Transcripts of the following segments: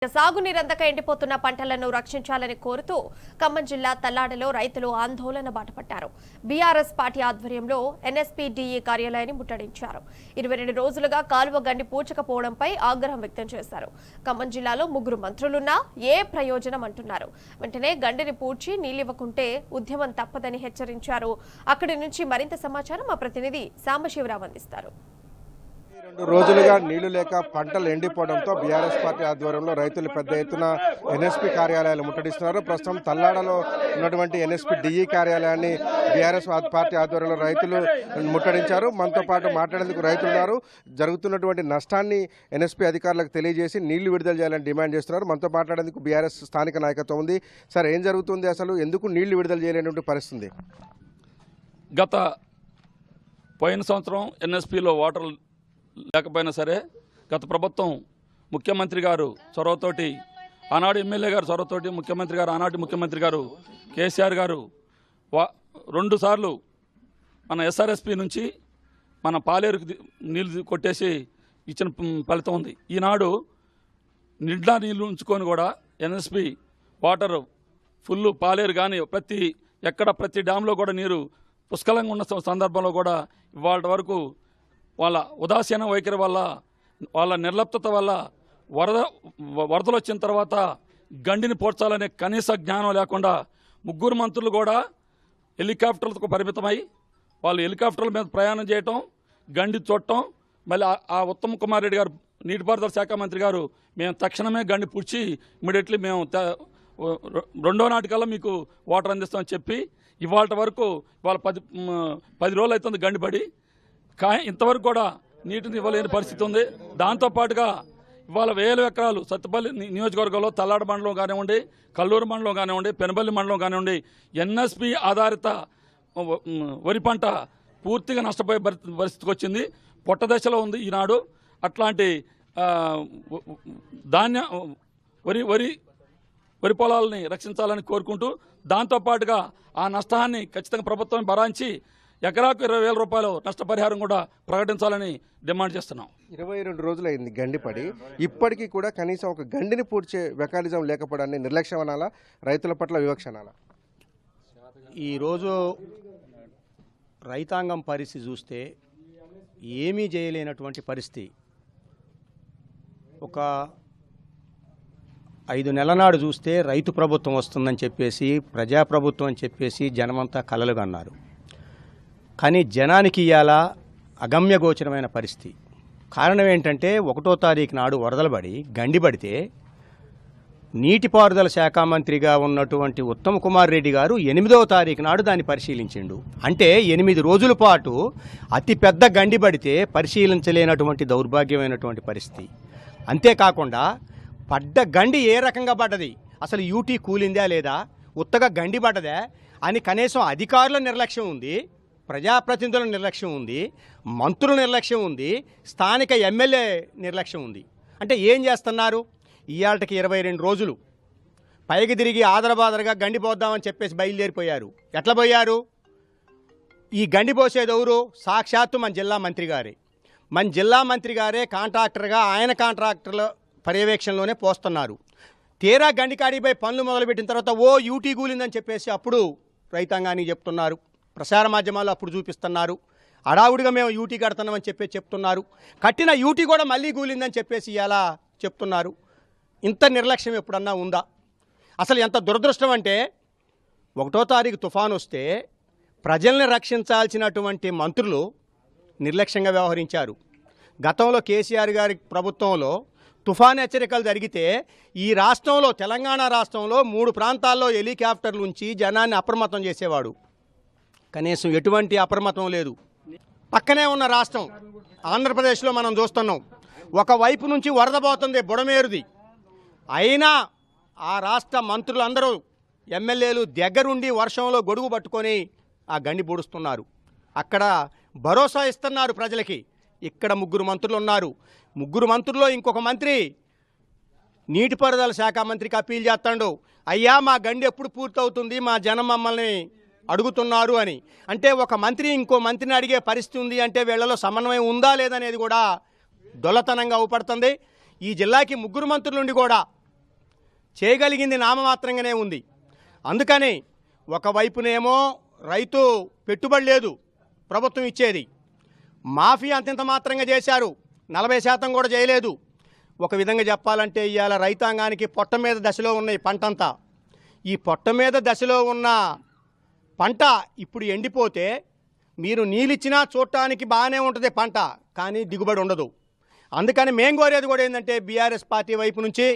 సాగునీరందక ఎండిపోతున్న పంటలను రక్షించాలని కోరుతూ ఖమ్మం జిల్లా తల్లాడలో రైతులు ఆందోళన బాటపట్టారు. బీఆర్ఎస్ పార్టీ ఆధ్వర్యంలో ఎన్ఎస్పీడీఈ కార్యాలయాన్ని ముట్టడించారు. 22 రోజులుగా కాలువ గండి పూడ్చకపోవడంపై ఆగ్రహం వ్యక్తం చేశారు. ఖమ్మం జిల్లాలో 3 మంత్రులున్నా ఏ ప్రయోజనం అంటున్నారు. వెంటనే గండిని పూడ్చి నీళ్లివ్వకుంటే ఉద్యమం తప్పదని హెచ్చరించారు. అక్కడి నుంచి మరింత సమాచారం మా ప్రతినిధి సాంబశివరావు అందిస్తారు. 2 రోజులుగా నీళ్లు లేక పంటలు ఎండిపోవడంతో బీఆర్ఎస్ పార్టీ ఆధ్వర్యంలో రైతులు పెద్ద ఎత్తున ఎన్ఎస్పీ కార్యాలయాలు ముట్టడిస్తున్నారు. ప్రస్తుతం తల్లాడలో ఉన్నటువంటి ఎన్ఎస్పీడీఈ కార్యాలయాన్ని బీఆర్ఎస్ పార్టీ ఆధ్వర్యంలో రైతులు ముట్టడించారు. మనతో పాటు మాట్లాడేందుకు రైతులు ఉన్నారు. జరుగుతున్నటువంటి నష్టాన్ని ఎన్ఎస్పీ అధికారులకు తెలియజేసి నీళ్లు విడుదల చేయాలని డిమాండ్ చేస్తున్నారు. మనతో మాట్లాడేందుకు బీఆర్ఎస్ స్థానిక నాయకత్వం ఉంది. సార్, ఏం జరుగుతుంది, అసలు ఎందుకు నీళ్లు విడుదల చేయలేనటువంటి పరిస్థితి? పోయిన సంవత్సరం ఎన్ఎస్పీలో వాటర్ లేకపోయినా సరే గత ప్రభుత్వం ముఖ్యమంత్రి గారు చొరవతోటి, ఆనాడు ఎమ్మెల్యే గారు చొరవతోటి, ముఖ్యమంత్రి గారు ఆనాటి ముఖ్యమంత్రి గారు కేసీఆర్ గారు 2 సార్లు మన ఎస్ఆర్ఎస్పీ నుంచి మన పాలేరుకు నీళ్ళు కొట్టేసి ఇచ్చిన ఫలితం ఉంది. ఈనాడు నిండా నీళ్లు ఉంచుకొని కూడా ఎన్ఎస్పీ వాటర్ ఫుల్ పాలేరు కానీ ప్రతి డ్యాంలో కూడా నీరు పుష్కలంగా ఉన్న సందర్భంలో కూడా ఇవాళ వరకు వాళ్ళ ఉదాసీన వైఖరి వల్ల, వాళ్ళ నిర్లప్తత వల్ల వరదలు వచ్చిన తర్వాత గండిని పోడ్చాలనే కనీస జ్ఞానం లేకుండా 3 మంత్రులు కూడా హెలికాప్టర్లకు పరిమితమై వాళ్ళు హెలికాప్టర్ల మీద ప్రయాణం చేయటం, గండి చూడటం, మళ్ళీ ఆ ఉత్తమ్ కుమార్ రెడ్డి గారు నీటిపారుదల శాఖ మంత్రి గారు మేము తక్షణమే గండి పూడ్చి ఇమ్మీడియట్లీ మేము 2వ నాటికల్లా మీకు వాటర్ అందిస్తామని చెప్పి ఇవాళ వరకు ఇవాళ 10 రోజులు అవుతుంది గండిపడి, ఇంతవరకు కూడా నీటిని ఇవ్వలేని పరిస్థితి ఉంది. దాంతోపాటుగా ఇవాళ 1000 ఎకరాలు సత్తుపల్లి నియోజకవర్గంలో తల్లాడ మండలం కానివ్వండి, కల్లూరు మండలం కానివ్వండి, పెనపల్లి మండలం కానివ్వండి, ఎన్ఎస్పీ ఆధారిత వరి పంట పూర్తిగా నష్టపోయే పరిస్థితికి వచ్చింది. పొట్ట దశలో ఉంది ఈనాడు. అట్లాంటి వరి పొలాలని రక్షించాలని కోరుకుంటూ, దాంతోపాటుగా ఆ నష్టాన్ని ఖచ్చితంగా ప్రభుత్వం భరాంచి ఎకరాకు 20,000 రూపాయలు నష్టపరిహారం కూడా ప్రకటించాలని డిమాండ్ చేస్తున్నాం. 22 రోజులైంది గండిపడి, ఇప్పటికీ కూడా కనీసం ఒక గండిని పూడ్చే మెకానిజం లేకపోవడాన్ని నిర్లక్ష్యం అనాలా, రైతుల పట్ల వివక్ష అనాలా? ఈరోజు రైతాంగం పరిస్థితి చూస్తే ఏమీ చేయలేనటువంటి పరిస్థితి. ఒక 5 నెలల నాడు చూస్తే రైతు ప్రభుత్వం వస్తుందని చెప్పేసి, ప్రజాప్రభుత్వం అని చెప్పేసి జనమంతా కలలు కన్నారు. కానీ జనానికి ఇవాళ అగమ్యగోచరమైన పరిస్థితి. కారణం ఏంటంటే 1వ తారీఖు నాడు వరదలు పడి గండిపడితే నీటిపారుదల శాఖ మంత్రిగా ఉన్నటువంటి ఉత్తమ్ కుమార్ రెడ్డి గారు 8వ తారీఖు నాడు దాన్ని పరిశీలించిండు. అంటే 8 రోజుల పాటు అతిపెద్ద గండిపడితే పరిశీలించలేనటువంటి దౌర్భాగ్యమైనటువంటి పరిస్థితి. అంతేకాకుండా పడ్డ గండి ఏ రకంగా పడ్డది, అసలు యూటీ కూలిందా లేదా, ఉత్తగా గండి పడ్డదా అని కనీసం అధికారుల నిర్లక్ష్యం ఉంది, ప్రజాప్రతినిధుల నిర్లక్ష్యం ఉంది, మంత్రుల నిర్లక్ష్యం ఉంది, స్థానిక ఎమ్మెల్యే నిర్లక్ష్యం ఉంది. అంటే ఏం చేస్తున్నారు? ఇవాళకి 22 రోజులు పైకి తిరిగి ఆదరబాదరగా గండి పోద్దామని చెప్పేసి బయలుదేరిపోయారు. ఎట్లా పోయారు? ఈ గండి పోసేది ఎవరు? సాక్షాత్తు మన జిల్లా మంత్రి గారే. మన జిల్లా మంత్రి గారే కాంట్రాక్టర్గా ఆయన కాంట్రాక్టర్ల పర్యవేక్షణలోనే పోస్తున్నారు. తీరా గండి కాడిపై పనులు మొదలుపెట్టిన తర్వాత యూటీ కూలిందని చెప్పేసి అప్పుడు రైతాంగానికి చెప్తున్నారు, ప్రసార మాధ్యమాలు అప్పుడు చూపిస్తున్నారు. అడావుడిగా మేము యూటీ కడుతున్నామని చెప్తున్నారు. కట్టిన యూటీ కూడా మళ్ళీ కూలిందని చెప్పేసి ఇలా చెప్తున్నారు. ఇంత నిర్లక్ష్యం ఎప్పుడన్నా ఉందా? అసలు ఎంత దురదృష్టం అంటే 1వ తారీఖు తుఫాను వస్తే ప్రజల్ని రక్షించాల్సినటువంటి మంత్రులు నిర్లక్ష్యంగా వ్యవహరించారు. గతంలో కేసీఆర్ గారి ప్రభుత్వంలో తుఫాను హెచ్చరికలు జరిగితే ఈ రాష్ట్రంలో, తెలంగాణ రాష్ట్రంలో 3 ప్రాంతాల్లో హెలికాప్టర్లు ఉంచి జనాన్ని అప్రమత్తం చేసేవాడు. కనీసం ఎటువంటి అప్రమత్తం లేదు. పక్కనే ఉన్న రాష్ట్రం ఆంధ్రప్రదేశ్లో మనం చూస్తున్నాం, ఒకవైపు నుంచి వరద పోతుంది బుడమేరుది. అయినా ఆ రాష్ట్ర మంత్రులందరూ, ఎమ్మెల్యేలు దగ్గరుండి వర్షంలో గొడుగు పట్టుకొని ఆ గండి పొడుస్తున్నారు. అక్కడ భరోసా ఇస్తున్నారు ప్రజలకి. ఇక్కడ 3 మంత్రులు ఉన్నారు. 3 మంత్రుల్లో ఇంకొక మంత్రి నీటిపారుదల శాఖ మంత్రికి అప్పీల్ చేస్తాడు, అయ్యా మా గండి ఎప్పుడు పూర్తవుతుంది, మా జనం మమ్మల్ని అడుగుతున్నారు అని. అంటే ఒక మంత్రి ఇంకో మంత్రిని అడిగే పరిస్థితి ఉంది అంటే వీళ్ళలో సమన్వయం ఉందా లేదనేది కూడా దొల్లతనంగా ఊపడుతుంది. ఈ జిల్లాకి 3 మంత్రుల నుండి కూడా చేయగలిగింది నామమాత్రంగానే ఉంది. అందుకని ఒకవైపునేమో రైతు పెట్టుబడి లేదు ప్రభుత్వం ఇచ్చేది, మాఫీ అంతంత మాత్రంగా చేశారు, 40% కూడా చేయలేదు. ఒక విధంగా చెప్పాలంటే ఇవాళ రైతాంగానికి పొట్ట మీద దశలో ఉన్న ఈ పంటంతా, ఈ పొట్ట మీద దశలో ఉన్న పంట ఇప్పుడు ఎండిపోతే మీరు నీళ్ళిచ్చినా చూడటానికి బాగానే ఉంటుంది పంట, కానీ దిగుబడి ఉండదు. అందుకని మేము కోరేది కూడా ఏంటంటే బీఆర్ఎస్ పార్టీ వైపు నుంచి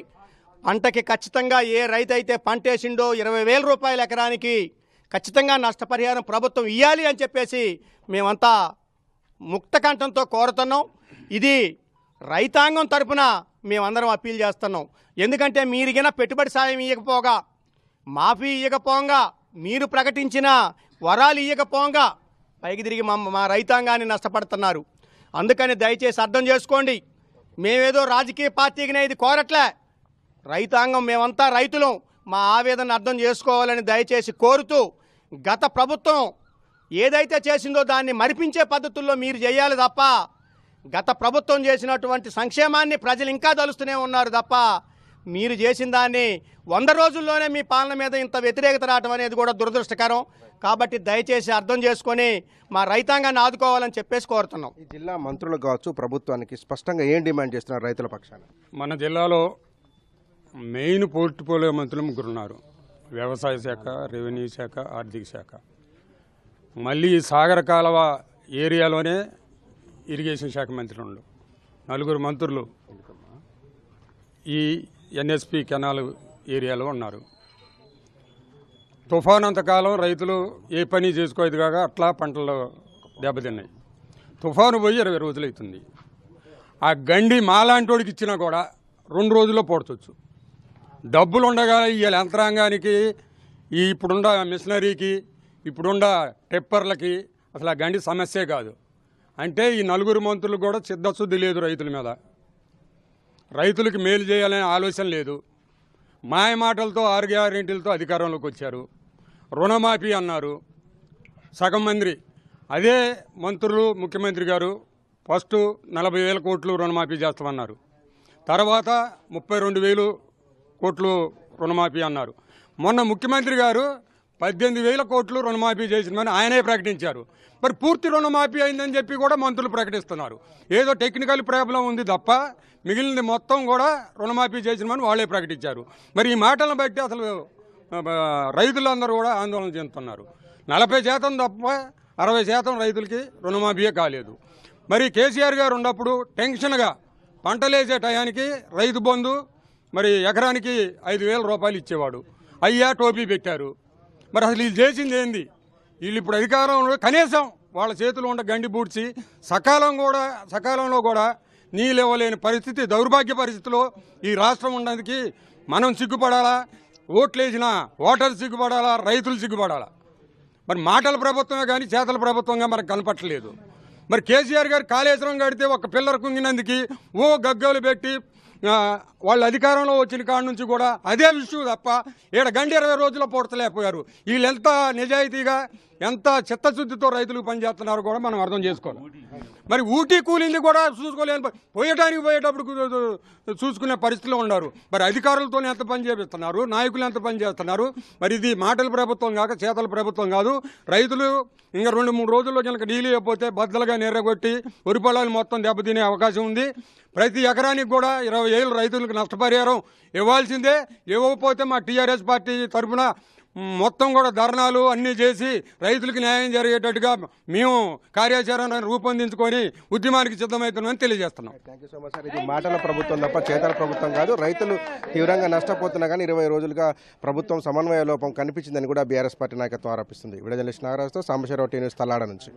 పంటకి ఖచ్చితంగా ఏ రైతు అయితే పంట వేసిండో 20,000 రూపాయల ఎకరానికి ఖచ్చితంగా నష్టపరిహారం ప్రభుత్వం ఇవ్వాలి అని చెప్పేసి మేమంతా ముక్తకంఠంతో కోరుతున్నాం. ఇది రైతాంగం తరపున మేమందరం అప్పీల్ చేస్తున్నాం. ఎందుకంటే మీరిగిన పెట్టుబడి సాయం ఇవ్వకపోగా, మాఫీ ఇవ్వకపోగా, మీరు ప్రకటించిన వరాలు ఇవ్వకపోగా పైకి తిరిగి మా రైతాంగాన్ని నష్టపడుతున్నారు. అందుకని దయచేసి అర్థం చేసుకోండి. మేమేదో రాజకీయ పార్టీకినే ఇది కోరట్లే, రైతాంగం మేమంతా రైతులం, మా ఆవేదన అర్థం చేసుకోవాలని దయచేసి కోరుతూ, గత ప్రభుత్వం ఏదైతే చేసిందో దాన్ని మరిపించే పద్ధతుల్లో మీరు చేయాలి తప్ప, గత ప్రభుత్వం చేసినటువంటి సంక్షేమాన్ని ప్రజలు ఇంకా తలుస్తూనే ఉన్నారు తప్ప, మీరు చేసిన దాన్ని 100 రోజుల్లోనే మీ పాలన మీద ఇంత వ్యతిరేకత రావడం అనేది కూడా దురదృష్టకరం. కాబట్టి దయచేసి అర్థం చేసుకొని మా రైతాంగాన్ని ఆదుకోవాలని చెప్పేసి కోరుతున్నాం. ఈ జిల్లా మంత్రులు కావచ్చు ప్రభుత్వానికి స్పష్టంగా ఏం డిమాండ్ చేస్తున్నారు రైతుల పక్షాన? మన జిల్లాలో మెయిన్ పోర్ట్ఫోలియో మంత్రులు 3 ఉన్నారు. వ్యవసాయ శాఖ, రెవెన్యూ శాఖ, ఆర్థిక శాఖ. మళ్ళీ సాగర కాలువ ఏరియాలోనే ఇరిగేషన్ శాఖ మంత్రులు 4 మంత్రులు ఈ ఎన్ఎస్పి కెనాల్ ఏరియాలో ఉన్నారు. తుఫాను అంతకాలం రైతులు ఏ పని చేసుకోలేదు కాక అట్లా పంటలు దెబ్బతిన్నాయి. తుఫాను పోయి 20 రోజులు అవుతుంది. ఆ గండి మాలాంటోడికి ఇచ్చినా కూడా 2 రోజుల్లో పోడ్చొచ్చు. డబ్బులు ఉండగా ఇవాళ యంత్రాంగానికి, ఈ ఇప్పుడున్న మిషనరీకి, ఇప్పుడున్న టెప్పర్లకి అసలు ఆ గండి సమస్యే కాదు. అంటే ఈ 4 మంత్రులు కూడా చిత్తశుద్ధి లేదు రైతుల మీద. రైతులకి మేలు చేయాలనే ఆలోచన లేదు. మాయ మాటలతో 6 గ్యారెంటీలతో అధికారంలోకి వచ్చారు. రుణమాఫీ అన్నారు సగం మంది. అదే మంత్రులు, ముఖ్యమంత్రి గారు ఫస్ట్ 40,000 కోట్లు రుణమాఫీ చేస్తామన్నారు. తర్వాత 32,000 కోట్లు రుణమాఫీ అన్నారు. మొన్న ముఖ్యమంత్రి గారు 18,000 కోట్లు రుణమాఫీ చేసినమని ఆయనే ప్రకటించారు. మరి పూర్తి రుణమాఫీ అయిందని చెప్పి కూడా మంత్రులు ప్రకటిస్తున్నారు. ఏదో టెక్నికల్ ప్రాబ్లం ఉంది తప్ప మిగిలినది మొత్తం కూడా రుణమాఫీ చేసినమని వాళ్ళే ప్రకటించారు. మరి ఈ మాటలను బట్టి అసలు రైతులందరూ కూడా ఆందోళన చెందుతున్నారు. 40% తప్ప 60% రైతులకి రుణమాఫీయే కాలేదు. మరి కేసీఆర్ గారు ఉన్నప్పుడు టెన్షన్గా పంటలేసే టయానికి రైతు బంధు మరి ఎకరానికి 5,000 రూపాయలు ఇచ్చేవాడు. అయ్యా టోపీ పెట్టారు. మరి అసలు వీళ్ళు చేసింది ఏంది? వీళ్ళు ఇప్పుడు అధికారంలో కనీసం వాళ్ళ చేతిలో ఉన్న గండి బూడ్చి సకాలంలో కూడా నీళ్ళు ఇవ్వలేని పరిస్థితి, దౌర్భాగ్య పరిస్థితిలో ఈ రాష్ట్రం ఉండడానికి మనం సిగ్గుపడాలా, ఓట్లేసిన ఓటర్లు సిగ్గుపడాలా, రైతులు సిగ్గుపడాలా? మరి మాటల ప్రభుత్వమే కానీ చేతల ప్రభుత్వంగా మనకు కనపట్టలేదు. మరి కేసీఆర్ గారు కాళేశ్వరం కడితే ఒక పిల్లర్ కుంగినందుకు గగ్గోలు పెట్టి వాళ్ళు అధికారంలో వచ్చిన కాడ నుంచి కూడా అదే విషయం తప్ప ఈడ గండి 20 రోజుల్లో పూడ్చలేకపోయారు. వీళ్ళు ఎంత నిజాయితీగా, ఎంత చిత్తశుద్ధితో రైతులకు పనిచేస్తున్నారో కూడా మనం అర్థం చేసుకోవాలి. మరి ఊటీ కూలీని కూడా చూసుకోలేని, పోయేటప్పుడు చూసుకునే పరిస్థితిలో ఉన్నారు. మరి అధికారులతో ఎంత పని చేపిస్తున్నారు, నాయకులు ఎంత పని చేస్తున్నారు? మరి ఇది మాటల ప్రభుత్వం కాక చేతల ప్రభుత్వం కాదు. రైతులు ఇంకా 2-3 రోజుల్లో కనుక నీళ్ళు ఇవ్వకపోతే బద్దలుగా నెర్రగొట్టి వరి పొలాలు మొత్తం దెబ్బతినే అవకాశం ఉంది. ప్రతి ఎకరానికి కూడా 20,000 రైతులకు నష్టపరిహారం ఇవ్వాల్సిందే. ఇవ్వకపోతే మా టీఆర్ఎస్ పార్టీ తరఫున మొత్తం కూడా ధర్నాలు అన్నీ చేసి రైతులకు న్యాయం జరిగేటట్టుగా మేము కార్యాచరణ రూపొందించుకొని ఉద్యమానికి సిద్ధమవుతున్నామని తెలియజేస్తున్నాం. Thank you so much sir. ఇది మాటల ప్రభుత్వం తప్ప చేతల ప్రభుత్వం కాదు. రైతులు తీవ్రంగా నష్టపోతున్నా కానీ 20 రోజులుగా ప్రభుత్వం సమన్వయ లోపం కనిపించిందని కూడా బీఆర్ఎస్ పార్టీ నాయకత్వం ఆరోపిస్తుంది. వీడియో జర్నలిస్ట్ నాగరాజుతో సాంబశివరావు, టీ న్యూస్, తల్లాడ నుంచి.